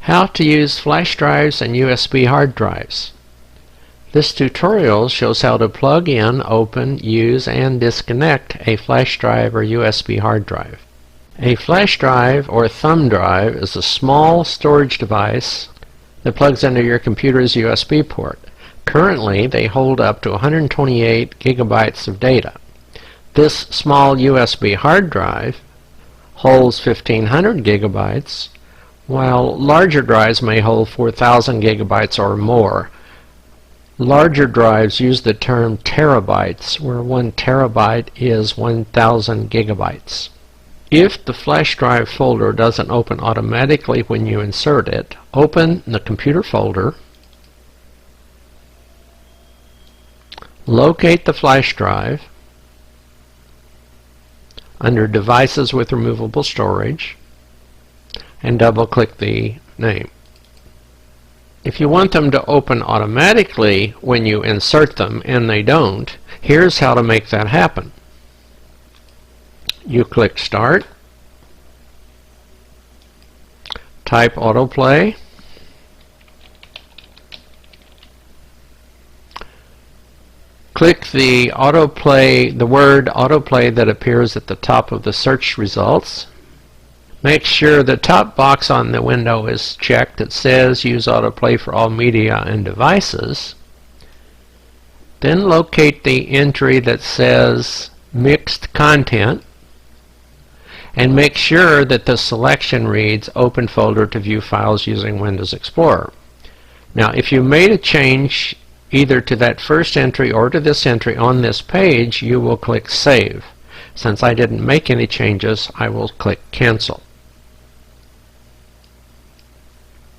How to use flash drives and USB hard drives. This tutorial shows how to plug in, open, use, and disconnect a flash drive or USB hard drive. A flash drive or thumb drive is a small storage device that plugs into your computer's USB port. Currently, they hold up to 128 gigabytes of data. This small USB hard drive holds 1500 gigabytes, while larger drives may hold 4000 gigabytes or more. Larger drives use the term terabytes, where 1 terabyte is 1000 gigabytes. If the flash drive folder doesn't open automatically when you insert it, open the computer folder, locate the flash drive under Devices with Removable Storage, and double-click the name. If you want them to open automatically when you insert them and they don't, here's how to make that happen. You click Start, type Autoplay, click the word autoplay that appears at the top of the search results. Make sure the top box on the window is checked that says Use Autoplay for all media and devices. Then locate the entry that says Mixed Content and make sure that the selection reads Open Folder to view files using Windows Explorer. Now, if you made a change either to that first entry or to this entry on this page, you will click Save. Since I didn't make any changes, I will click Cancel.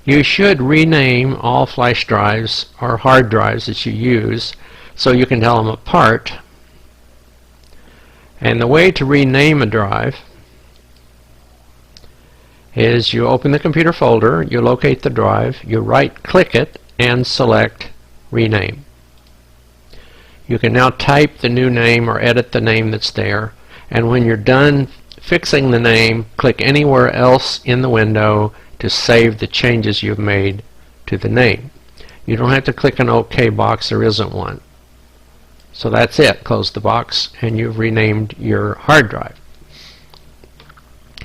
You should rename all flash drives or hard drives that you use so you can tell them apart. And the way to rename a drive is you open the computer folder, you locate the drive, you right-click it, and select Rename. You can now type the new name or edit the name that's there, and when you're done fixing the name, click anywhere else in the window to save the changes you've made to the name. You don't have to click an OK box, there isn't one. So that's it. Close the box and you've renamed your hard drive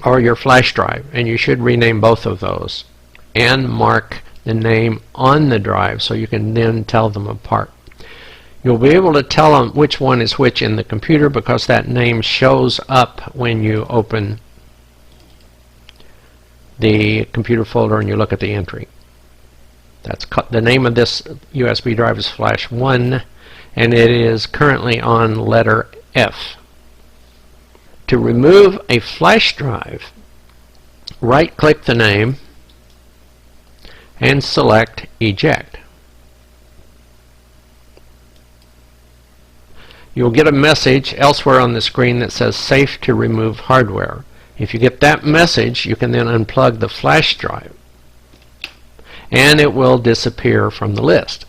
or your flash drive, and you should rename both of those and mark the name on the drive so you can then tell them apart. You'll be able to tell them which one is which in the computer because that name shows up when you open the computer folder and you look at the entry. That's the name of this USB drive is Flash 1, and it is currently on letter F. To remove a flash drive, right-click the name and select Eject. You'll get a message elsewhere on the screen that says Safe to Remove Hardware. If you get that message, you can then unplug the flash drive and it will disappear from the list.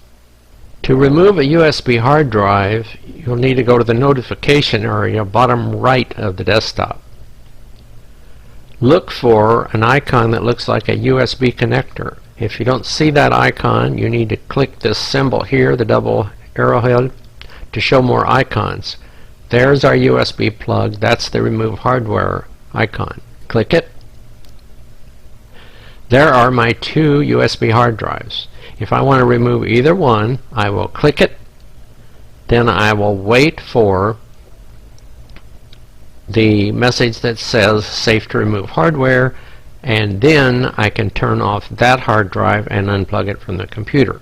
To remove a USB hard drive, you'll need to go to the notification area, bottom right of the desktop. Look for an icon that looks like a USB connector. If you don't see that icon, you need to click this symbol here, the double arrowhead, to show more icons. There's our USB plug. That's the Remove Hardware icon. Click it. There are my two USB hard drives. If I want to remove either one, I will click it. Then I will wait for the message that says Safe to Remove Hardware, and then I can turn off that hard drive and unplug it from the computer.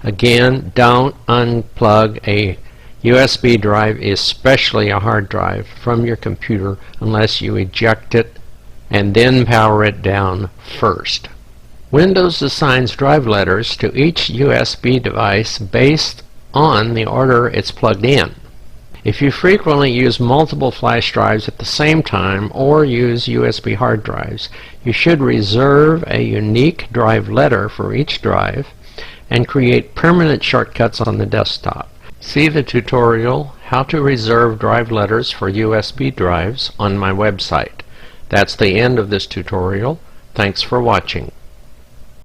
Again, don't unplug a USB drive, especially a hard drive, from your computer unless you eject it and then power it down first. Windows assigns drive letters to each USB device based on the order it's plugged in. If you frequently use multiple flash drives at the same time or use USB hard drives, you should reserve a unique drive letter for each drive and create permanent shortcuts on the desktop. See the tutorial How to Reserve Drive Letters for USB Drives on my website. That's the end of this tutorial. Thanks for watching.